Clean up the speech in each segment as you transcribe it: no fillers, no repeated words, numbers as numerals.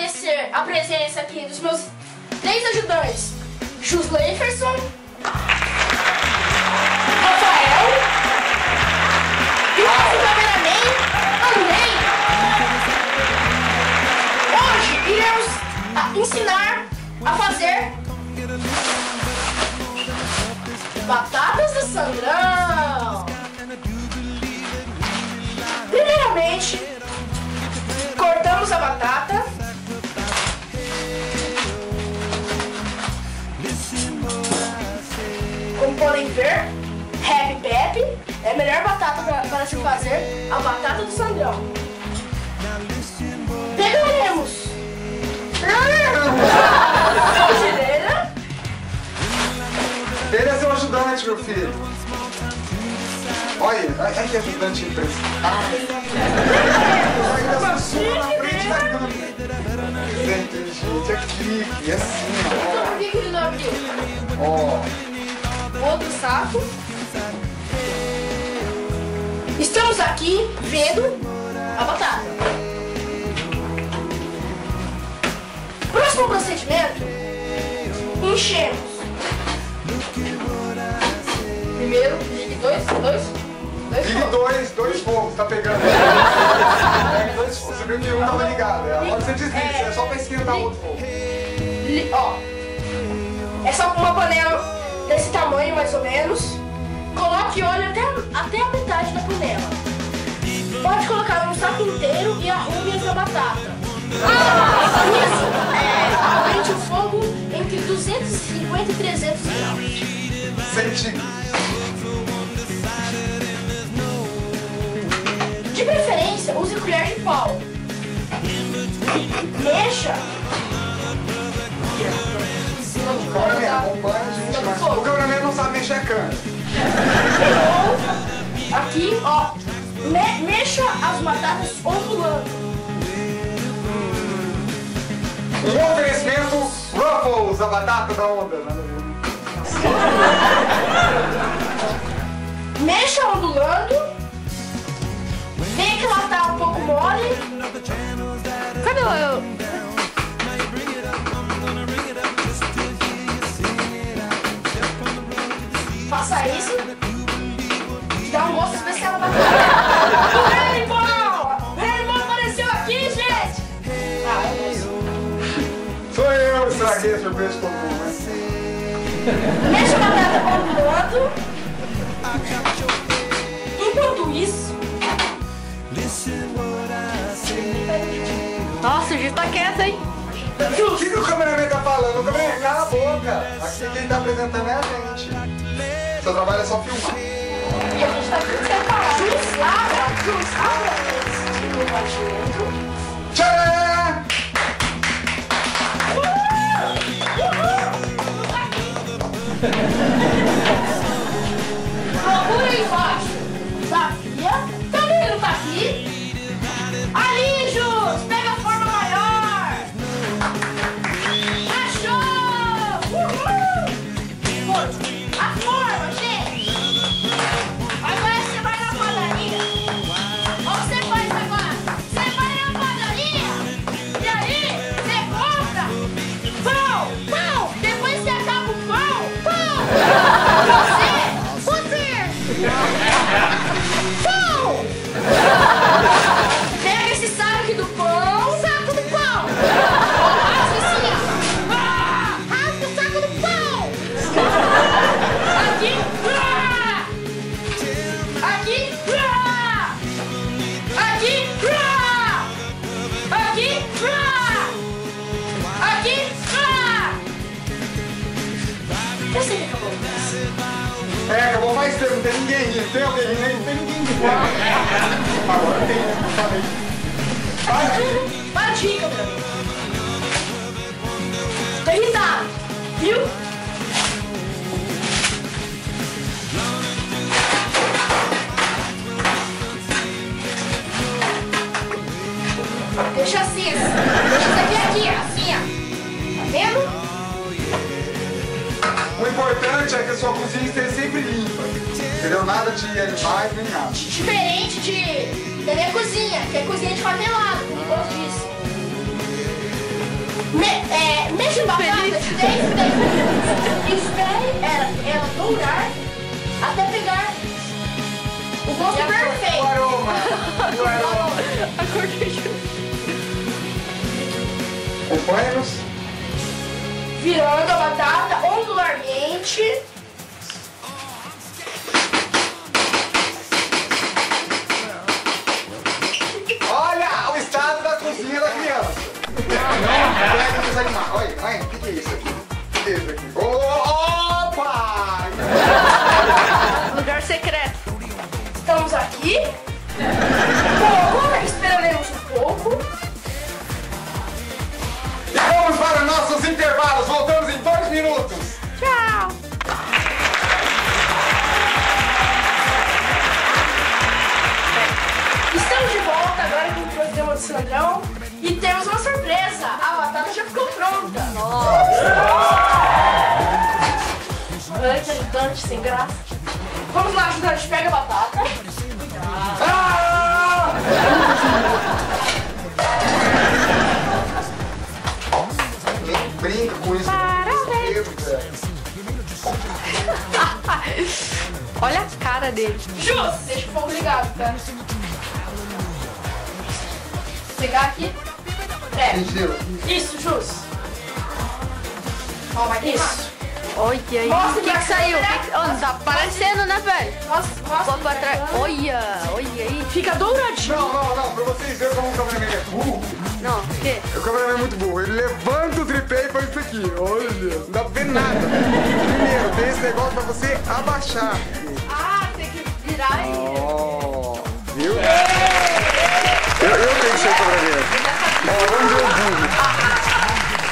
agradecer a presença aqui dos meus 3 ajudantes. Jusleiferson, Rafael e o nosso cameraman, Andrei. Hoje iremos ensinar a fazer batatas do Sandrão. Primeiramente, cortamos a batata. Como podem ver, Happy Pepe é a melhor batata para se fazer a batata do Sandrão. Pegaremos frigideira. Ele é seu ajudante, meu filho. Olha que ajudante impressionante. Ainda sua na frente da câmera. Gente, aqui, e assim, Então por que ele não abriu? ó. Outro saco. Estamos aqui vendo a batata. Próximo procedimento, enchemos. Primeiro, ligue dois Ligue dois fogos, tá pegando. Dois fogos, você viu que um tava ligado. Agora você desliga, é só pra esquentar o outro fogo. Ó, é só uma panela desse tamanho mais ou menos. Coloque óleo até a metade da panela. Pode colocar um saco inteiro e arrume essa batata. Isso, aumente o fogo entre 250 e 300 graus. Centímetros. De preferência, use colher de pau. Mexa. O cameraman acompanha a gente, mas o cameraman não sabe mexer a câmera. Aqui, ó. Mexa as batatas ondulando. Um oferecimento Ruffles, a batata da onda. Mexa ondulando. Vê que ela tá um pouco mole. Cadê eu? Faça isso. Dá um gosto especial na batata. O Rainbow apareceu aqui, gente! Ah, Sou eu, estraguei a surpresa de todo mundo, né? mexa a batata ondulando. Enquanto isso... Nossa, o Gil tá quieto, hein? O que o cameraman tá falando? O cameraman, cala a boca. Aqui quem tá apresentando é a gente. Seu trabalho é só filmar. E a gente tá aqui separado. Jus, abra Tcharam! procura aí embaixo. Safia. Também não tá aqui. Ali, Jus. Pega a forma maior. Achou. Uhul. A forma, gente. Agora você vai na padaria. Ou você faz agora? Você vai na padaria. E aí, você compra pão. Depois você acaba o pão. Você. Pão. Pega esse saco do pão. Saco do pão. Rasga assim, ó. Rasga o saco do pão. Aqui. Aqui. Aqui. Aqui. Aqui. Eu sei que acabou. Acabou faz tempo, não tem ninguém rindo. Tem alguém rindo aí? Não tem ninguém rindo. Agora tem, não falei. Para de rir, campeão. Tô irritado, viu? Deixa assim, deixa isso aqui, assim, ó. Tá vendo? O importante é que a sua cozinha esteja sempre limpa. Entendeu? Nada de animais nem nada. Diferente da minha cozinha, que é cozinha de favelado, como eu disse. feliz. 10 minutos. Espere ela dourar até pegar o gosto perfeito. O aroma. A cor que Acompanha-nos. Virando a batata ondularmente. Olha o estado da cozinha da criança. Pega os animais. Olha, o que é isso aqui? O que é isso aqui? Opa! lugar secreto. Estamos aqui. Agora esperaremos um pouco. E vamos para nossos intervalos. Voltamos em 2 minutos. Tchau. Estamos de volta agora com o programa do Sandrão. E temos uma surpresa. A batata já ficou pronta. Ai, que ajudante sem graça. Vamos lá, ajudante. Pega a batata. Ah! Nem brinca com isso. Olha a cara dele. Jus, deixa o fogo ligado, tá? Pegar aqui. Tem gelo. Isso, Jus. Ó, vai queimar. Isso. Olha aí. Mostra O que pra saiu? câmera. Oh, não tá aparecendo, né, velho? Mostra Vou pra trás. Olha aí. Fica douradinho. Não, pra vocês verem como o cameraman é burro. Não, o quê? O cameraman é muito burro. Ele levanta o tripé e faz isso aqui. Olha, não dá pra ver nada. Primeiro, tem esse negócio pra você abaixar. Ah, tem que virar aí. Oh, viu? Eu tenho que ser o cameraman. Ó, vamos ver o burro.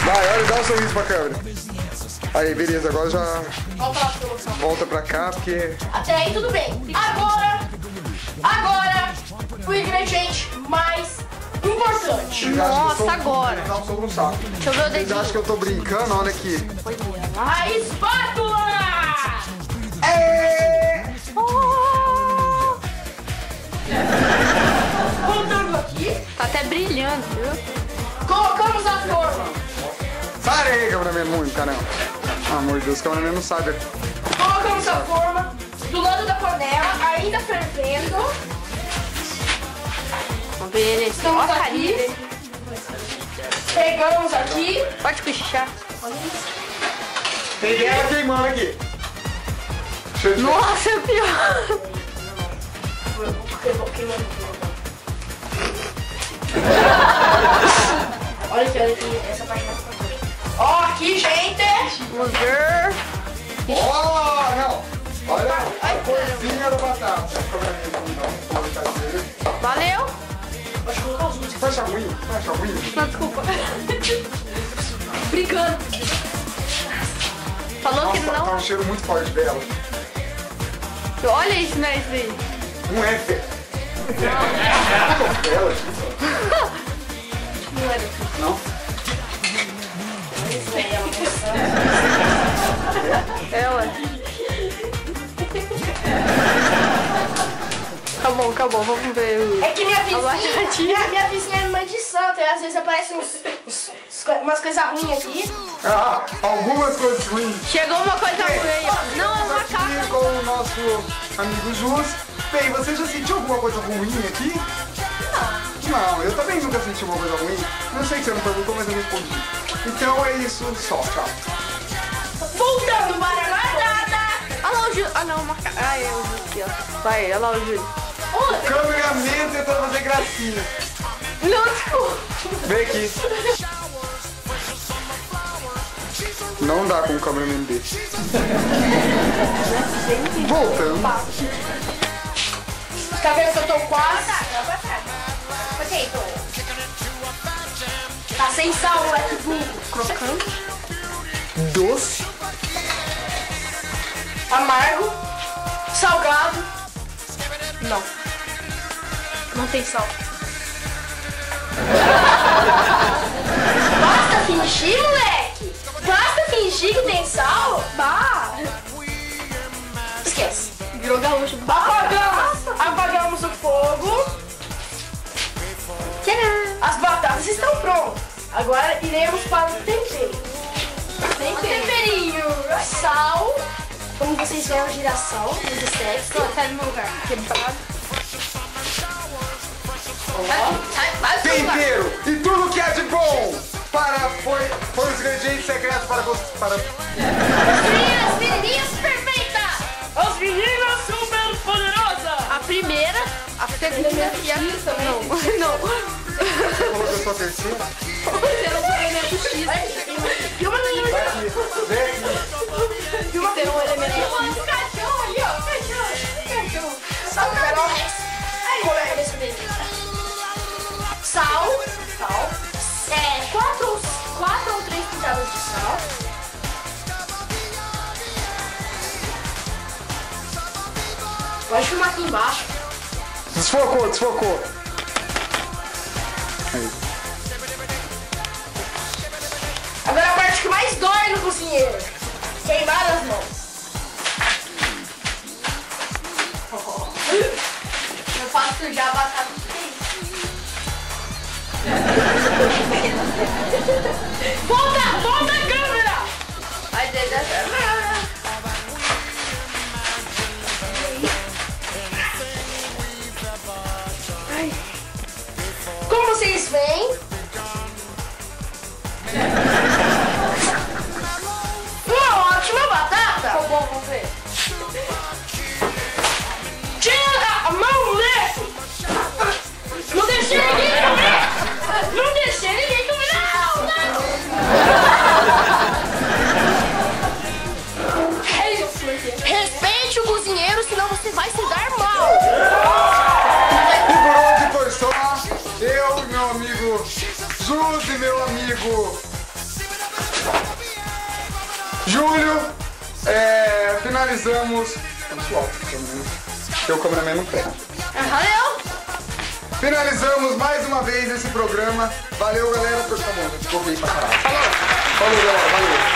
Vai, olha, dá um sorriso pra câmera. Aí, beleza, agora já Volta lá, produção. volta pra cá, porque... Até aí tudo bem. Agora, o ingrediente mais importante. Vocês acham que eu Nossa, sou- agora. Dá um soco no saco. Deixa eu ver o Vocês dedinho. acham que eu tô brincando? Olha aqui. Olha lá. A espátula! Oh, Voltando aqui, tá até brilhando, viu? colocamos a forma. Sai aí, cameraman, muito, caramba. Pelo amor de Deus, o cameraman não sabe. Colocamos a forma do lado da panela, ainda fervendo. Vamos ver ele. Olha Estamos a carinha aqui. dele. Pegamos aqui. Pode cochichar. Tem ela queimando aqui. Deixa eu ver. Nossa, é pior. Olha aqui, essa parte mais importante. Ó, aqui, gente. Vamos ver. Ó, não. Olha a corzinha da batata. O cameraman não pode fazer. Valeu. Pode colocar os últimos. Fecha ruim, fecha ruim. Não, desculpa. Brincando. Falou que Nossa, tá não. um cheiro muito forte dela. Olha isso, né? Isso aí. Um F. Dela aqui. Não era. Não? Ela. Acabou. Vamos ver. É que minha batatinha. minha vizinha é mãe de santo, e às vezes aparecem umas coisas ruins aqui. Ah, algumas coisas ruins. Chegou uma coisa ruim aí, ó. Não, é uma Aqui caca. com o nosso amigo Jus. Bem, você já sentiu alguma coisa ruim aqui? Não, eu também nunca senti uma coisa ruim. Não sei se você não perguntou, mas eu respondi. Então é isso, só, tchau. Voltando para a batata. Olha lá o Júlio. Ah, não, uma caca. Ah, é o Júlio aqui, ó. Vai, olha lá o Júlio. O cameraman tentando fazer gracinha. Não, desculpa. Vem aqui. Não dá com o cameraman desse. Voltando. Tá vendo que eu tô quase? Tá sem sal, moleque burro. Crocante. Doce. Amargo. Salgado. Não. Não tem sal. Basta fingir, moleque. Basta fingir que tem sal. Bah. Esquece. Virou gaúcho. Apagamos o fogo. Tcharam. As batatas estão prontas. Agora iremos para o tempero. Sal. Como vocês veem, é um girassol. Muito sexy. Sai do meu lugar. Quebrado. Tempero e tudo que há de bom foi os ingredientes secretos para As menininhas perfeitas. As meninas super poderosas. A primeira, a segunda e a terceira. Não. Você colocou sua terceira? Você não foi elemento X. E uma menina. Vem aqui. E uma ter um elemento X. Cachorro ali, ó. Cachorro. Sal, Carol Rex. Como é a cabeça dele? Sal. 4 ou 3 pitadas de sal. Pode filmar aqui embaixo. Desfocou. Aí. Agora a parte que mais dói no cozinheiro. Queimar as mãos. Eu faço sujar a batata de queijo. Volta a câmera! Vai ter Como vocês veem, uma ótima batata. Ficou bom, vamos ver. Tira a mão, moleque! Não deixei ninguém comer! Não deixei ninguém comer! Não! Respeite o cozinheiro, senão você vai se dar mal! E por hoje foi só eu e meu amigo Jus e meu amigo Júlio. Finalizamos. Vamos pro alto, pelo menos. Porque o cameraman não pega. Valeu! Finalizamos mais uma vez esse programa. Valeu, galera. Tá bom, ficou bem pra caralho. Falou, galera. Valeu.